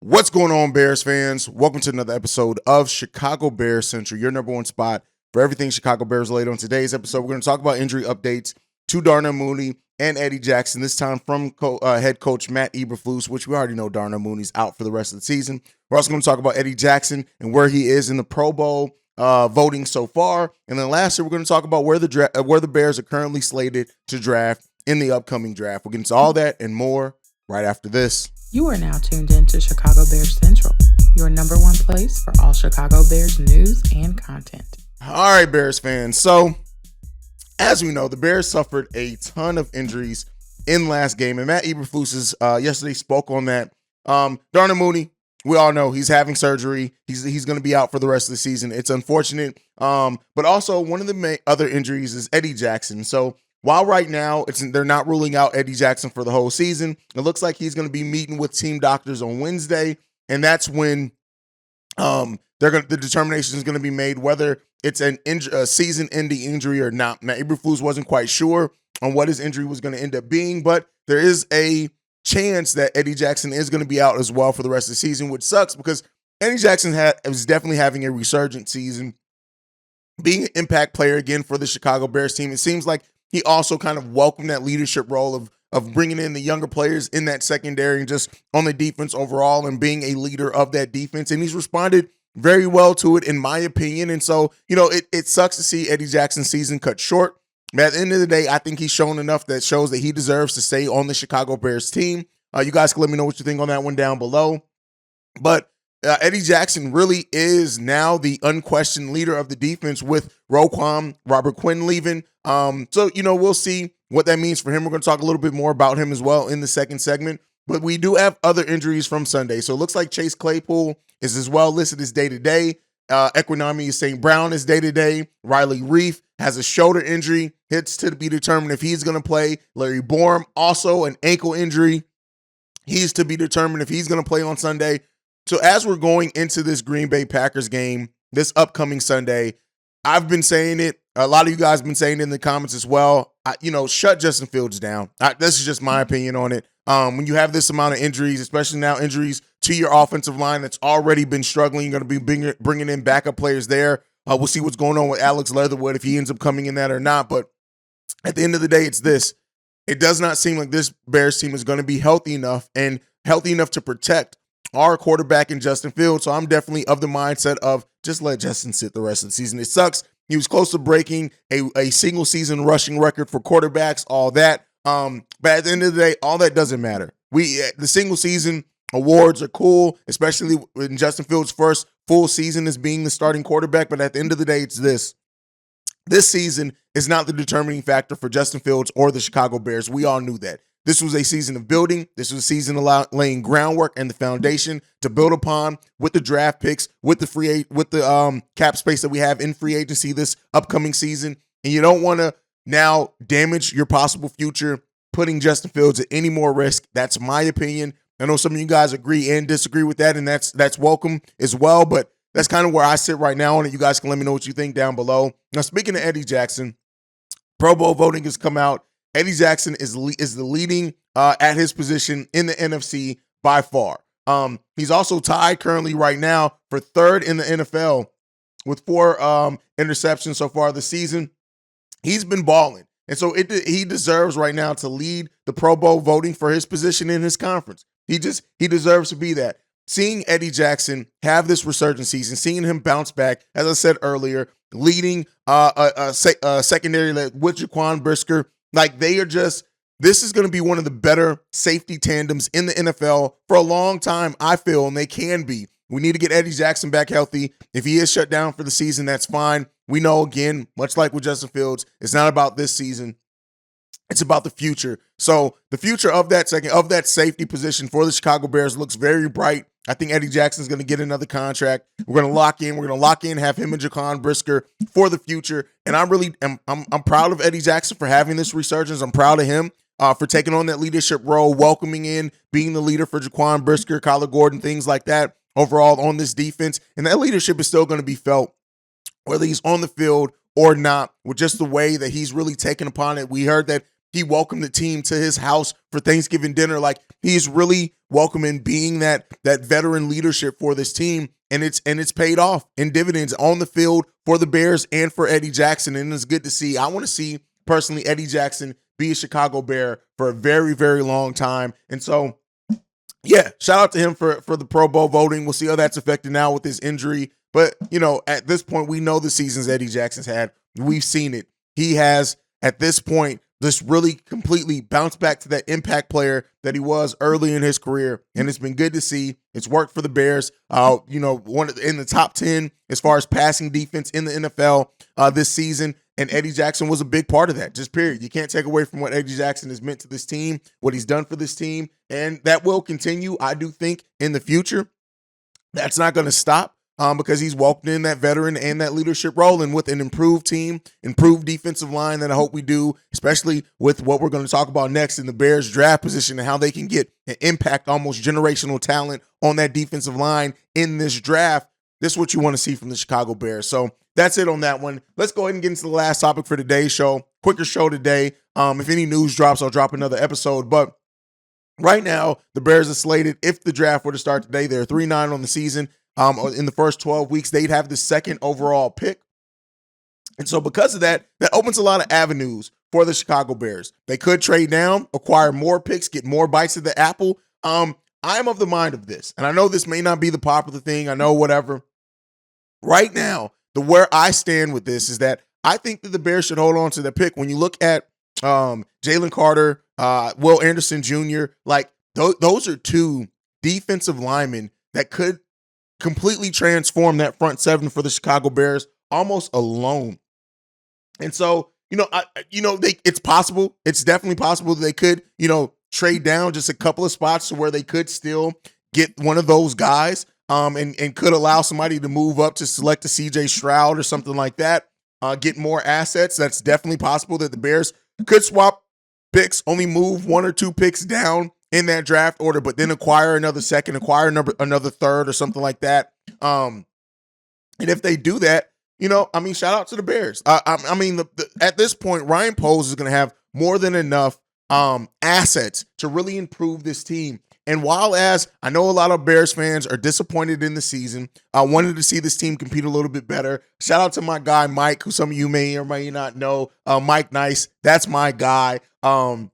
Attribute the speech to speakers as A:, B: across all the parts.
A: What's going on, Bears fans? Welcome to another episode of Chicago Bears Central, your number one spot for everything Chicago Bears related. On today's episode, we're going to talk about injury updates to Darnell Mooney and Eddie Jackson, this time from head coach Matt Eberflus, which we already know Darnell Mooney's out for the rest of the season. We're also going to talk about Eddie Jackson and where he is in the Pro Bowl voting so far. And then lastly, we're going to talk about where the Bears are currently slated to draft in the upcoming draft. We'll get into all that and more right after this.
B: You are now tuned in to Chicago Bears Central, your number one place for all Chicago Bears news and content.
A: All right, Bears fans. So, as we know, the Bears suffered a ton of injuries in last game, and Matt Eberflus yesterday spoke on that. Darnell Mooney, we all know he's having surgery. He's going to be out for the rest of the season. It's unfortunate, but also one of the other injuries is Eddie Jackson. So, while right now they're not ruling out Eddie Jackson for the whole season, it looks like he's going to be meeting with team doctors on Wednesday, and that's when the determination is going to be made whether it's a season-ending injury or not. Matt Eberflus wasn't quite sure on what his injury was going to end up being, but there is a chance that Eddie Jackson is going to be out as well for the rest of the season, which sucks because Eddie Jackson is definitely having a resurgent season, being an impact player again for the Chicago Bears team. It seems like he also kind of welcomed that leadership role of bringing in the younger players in that secondary and just on the defense overall and being a leader of that defense. And he's responded very well to it, in my opinion. And so, it sucks to see Eddie Jackson's season cut short. But at the end of the day, I think he's shown enough that shows that he deserves to stay on the Chicago Bears team. You guys can let me know what you think on that one down below. But Eddie Jackson really is now the unquestioned leader of the defense with Roquan, Robert Quinn leaving. So, we'll see what that means for him. We're going to talk a little bit more about him as well in the second segment. But we do have other injuries from Sunday. So it looks like Chase Claypool is as well listed as day-to-day. Equanimeous St. Brown is day-to-day. Riley Reiff has a shoulder injury. It's to be determined if he's going to play. Larry Borom, also an ankle injury. He's to be determined if he's going to play on Sunday. So as we're going into this Green Bay Packers game this upcoming Sunday, I've been saying it. A lot of you guys have been saying it in the comments as well. Shut Justin Fields down. This is just my opinion on it. When you have this amount of injuries, especially now injuries to your offensive line that's already been struggling, you're going to be bringing in backup players there. We'll see what's going on with Alex Leatherwood if he ends up coming in that or not. But at the end of the day, it's this. It does not seem like this Bears team is going to be healthy enough to protect our quarterback in Justin Fields. So I'm definitely of the mindset of just let Justin sit the rest of the season. It sucks. He was close to breaking a single season rushing record for quarterbacks, all that. But at the end of the day, all that doesn't matter. The single season awards are cool, especially when Justin Fields' first full season as being the starting quarterback. But at the end of the day, it's this. This season is not the determining factor for Justin Fields or the Chicago Bears. We all knew that. This was a season of building. This was a season of laying groundwork and the foundation to build upon with the draft picks, with the cap space that we have in free agency this upcoming season. And you don't want to now damage your possible future, putting Justin Fields at any more risk. That's my opinion. I know some of you guys agree and disagree with that, and that's welcome as well. But that's kind of where I sit right now on it. You guys can let me know what you think down below. Now, speaking of Eddie Jackson, Pro Bowl voting has come out. Eddie Jackson is the leading at his position in the NFC by far. He's also tied currently right now for third in the NFL with 4 interceptions so far this season. He's been balling. And so he deserves right now to lead the Pro Bowl voting for his position in his conference. He deserves to be that. Seeing Eddie Jackson have this resurgent season, seeing him bounce back, as I said earlier, leading a secondary with Jaquan Brisker, this is going to be one of the better safety tandems in the NFL for a long time, I feel, and they can be. We need to get Eddie Jackson back healthy. If he is shut down for the season, that's fine. We know, again, much like with Justin Fields, it's not about this season. It's about the future. So the future of that safety position for the Chicago Bears looks very bright. I think Eddie Jackson's going to get another contract. We're going to lock in, have him and Jaquan Brisker for the future. And I'm proud of Eddie Jackson for having this resurgence. I'm proud of him for taking on that leadership role, welcoming in, being the leader for Jaquan Brisker, Kyler Gordon, things like that overall on this defense. And that leadership is still going to be felt whether he's on the field or not, with just the way that he's really taken upon it. We heard that he welcomed the team to his house for Thanksgiving dinner. Like, he's really welcoming being that veteran leadership for this team. And it's paid off in dividends on the field for the Bears and for Eddie Jackson. And it's good to see. I want to see, personally, Eddie Jackson be a Chicago Bear for a very, very long time. And so, yeah, shout out to him for the Pro Bowl voting. We'll see how that's affected now with his injury. But, at this point, we know the seasons Eddie Jackson's had. We've seen it. He has, at this point, just really completely bounced back to that impact player that he was early in his career. And it's been good to see. It's worked for the Bears. One in the top 10 as far as passing defense in the NFL this season. And Eddie Jackson was a big part of that, just period. You can't take away from what Eddie Jackson has meant to this team, what he's done for this team. And that will continue, I do think, in the future. That's not going to stop because he's walked in that veteran and that leadership role. And with an improved team, improved defensive line that I hope we do, especially with what we're going to talk about next in the Bears draft position and how they can get an impact, almost generational talent on that defensive line in this draft. This is what you want to see from the Chicago Bears. So that's it on that one. Let's go ahead and get into the last topic for today's show. Quicker show today. If any news drops, I'll drop another episode. But right now, the Bears are slated, if the draft were to start today, they're 3-9 on the season. In the first 12 weeks, they'd have the second overall pick. And so because of that, that opens a lot of avenues for the Chicago Bears. They could trade down, acquire more picks, get more bites of the apple. I'm of the mind of this, and I know this may not be the popular thing. I know whatever. Right now, where I stand with this is that I think that the Bears should hold on to the pick. When you look at Jalen Carter, Will Anderson Jr., like those are two defensive linemen that could completely transform that front seven for the Chicago Bears almost alone. And so, it's possible. It's definitely possible that they could, trade down just a couple of spots to where they could still get one of those guys. And could allow somebody to move up to select a CJ Stroud or something like that, get more assets. That's definitely possible that the Bears could swap picks, only move one or two picks down in that draft order, but then acquire another second, acquire another third or something like that. And if they do that, shout out to the Bears. At this point, Ryan Poles is going to have more than enough assets to really improve this team. And while as I know a lot of Bears fans are disappointed in the season, I wanted to see this team compete a little bit better. Shout out to my guy, Mike, who some of you may or may not know. Mike Nice, that's my guy. But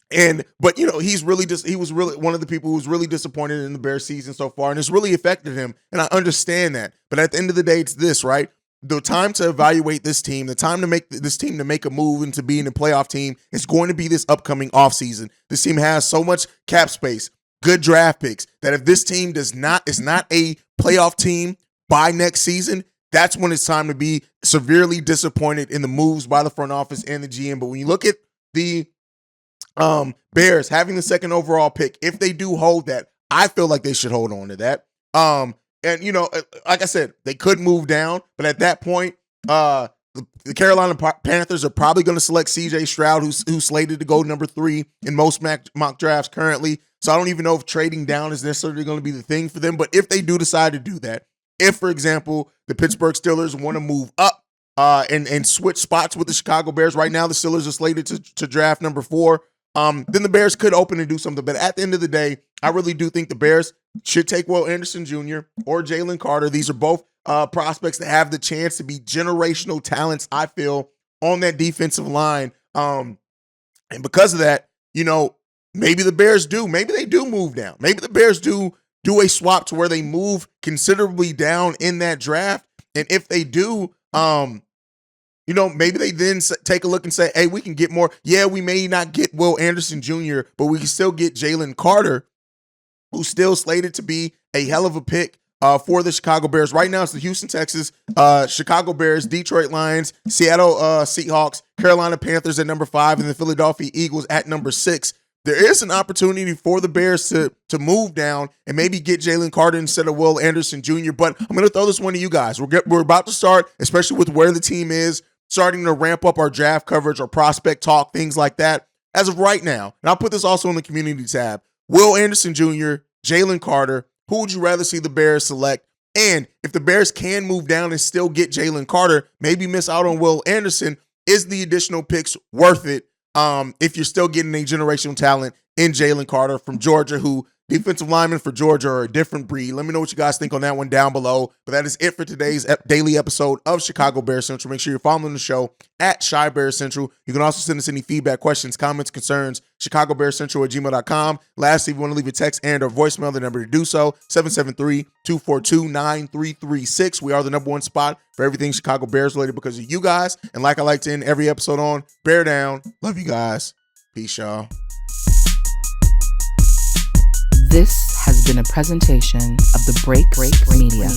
A: he was really one of the people who was really disappointed in the Bears season so far, and it's really affected him. And I understand that. But at the end of the day, it's this, right? The time to evaluate this team, the time to make this team to make a move into being a playoff team is going to be this upcoming offseason. This team has so much cap space, good draft picks, that if this team is not a playoff team by next season, that's when it's time to be severely disappointed in the moves by the front office and the GM. But when you look at the Bears having the second overall pick, if they do hold that, I feel like they should hold on to that. Like I said, they could move down, but at that point, the Carolina Panthers are probably going to select CJ Stroud, who's slated to go number 3 in most mock drafts currently. So I don't even know if trading down is necessarily going to be the thing for them. But if they do decide to do that, if, for example, the Pittsburgh Steelers want to move up and switch spots with the Chicago Bears, right now the Steelers are slated to draft number 4. Then the Bears could open and do something. But at the end of the day, I really do think the Bears should take Will Anderson Jr. or Jalen Carter. These are both prospects that have the chance to be generational talents, I feel, on that defensive line. And because of that, maybe the Bears do. Maybe they do move down. Maybe the Bears do a swap to where they move considerably down in that draft. And if they do, maybe they then take a look and say, hey, we can get more. Yeah, we may not get Will Anderson Jr., but we can still get Jalen Carter, who's still slated to be a hell of a pick for the Chicago Bears. Right now, it's the Houston Texans, Chicago Bears, Detroit Lions, Seattle Seahawks, Carolina Panthers at number 5, and the Philadelphia Eagles at number 6. There is an opportunity for the Bears to move down and maybe get Jalen Carter instead of Will Anderson Jr., but I'm going to throw this one to you guys. We're about to start, especially with where the team is, starting to ramp up our draft coverage, our prospect talk, things like that. As of right now, and I'll put this also in the community tab, Will Anderson Jr., Jalen Carter, who would you rather see the Bears select? And if the Bears can move down and still get Jalen Carter, maybe miss out on Will Anderson, is the additional picks worth it if you're still getting a generational talent in Jalen Carter from Georgia, who defensive linemen for Georgia are a different breed. Let me know what you guys think on that one down below. But that is it for today's daily episode of Chicago Bears Central. Make sure you're following the show at Chi Bears Central. You can also send us any feedback, questions, comments, concerns, chicagobearcentral@gmail.com. Lastly, if you want to leave a text and or voicemail, the number to do so, 773-242-9336. We are the number one spot for everything Chicago Bears related because of you guys. And like I like to end every episode on, bear down. Love you guys. Peace, y'all.
B: This has been a presentation of the Break Media.